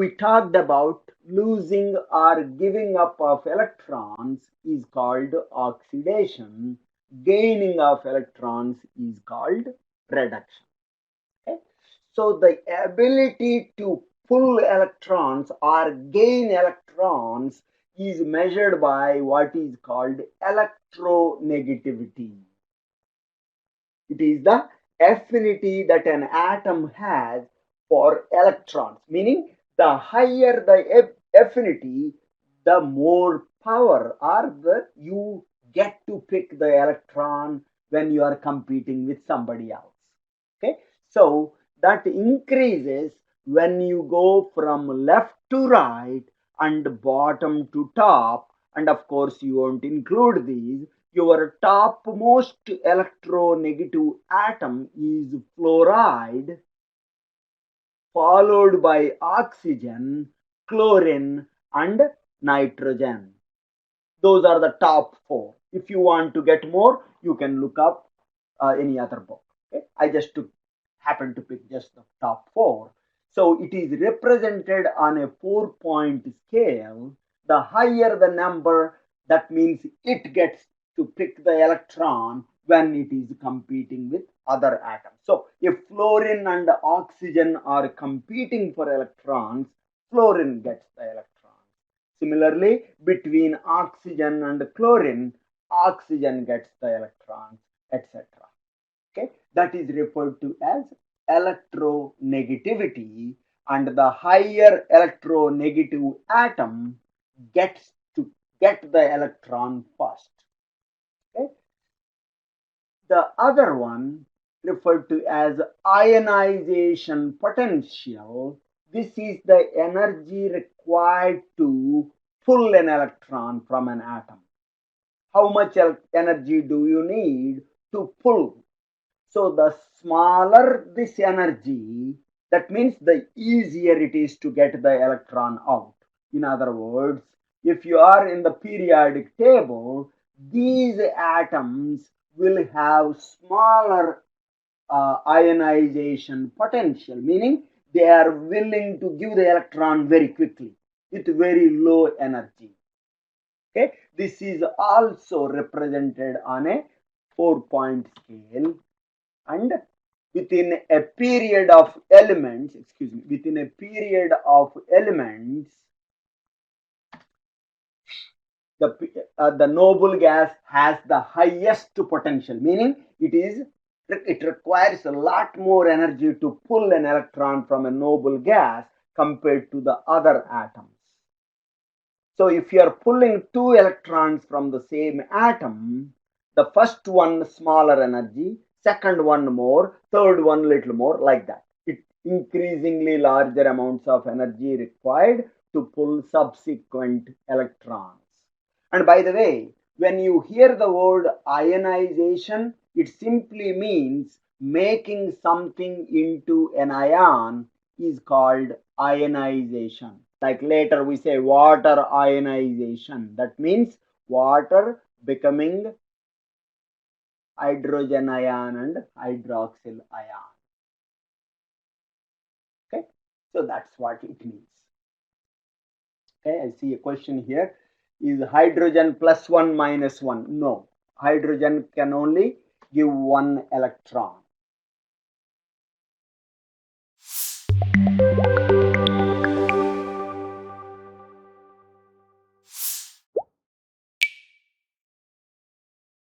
we talked about losing or giving up of electrons is called oxidation. Gaining of electrons is called reduction. Okay? So the ability to pull electrons or gain electrons is measured by what is called electronegativity. It is the affinity that an atom has for electrons, meaning the higher the affinity, the more power or the you get to pick the electron when you are competing with somebody else. Okay, so that increases when you go from left to right and bottom to top, and of course you won't include these. Your topmost electronegative atom is fluoride, followed by oxygen, chlorine, and nitrogen. Those are the top four. If you want to get more, you can look up any other book. Okay? I just happened to pick just the top four. So it is represented on a 4-point scale. The higher the number, that means it gets to pick the electron when it is competing with other atoms. So if fluorine and oxygen are competing for electrons, fluorine gets the electron. Similarly, between oxygen and chlorine, oxygen gets the electrons, etc. Okay, that is referred to as electronegativity, and the higher electronegative atom gets to get the electron first. Okay, the other one referred to as ionization potential. This is the energy required to pull an electron from an atom. How much energy do you need to pull? So the smaller this energy, that means the easier it is to get the electron out. In other words, if you are in the periodic table, these atoms will have smaller ionization potential, meaning they are willing to give the electron very quickly with very low energy. Okay, this is also represented on a 4-point scale, and within a period of elements, within a period of elements, the noble gas has the highest potential, meaning it requires a lot more energy to pull an electron from a noble gas compared to the other atoms. So if you are pulling two electrons from the same atom, the first one smaller energy, second one more, third one little more, like that. It increasingly larger amounts of energy required to pull subsequent electrons. And by the way, when you hear the word ionization, it simply means making something into an ion is called ionization. Like later we say water ionization. That means water becoming hydrogen ion and hydroxyl ion. Okay, so that's what it means. Okay, I see a question here. Is hydrogen plus 1 minus 1? No, hydrogen can only give one electron.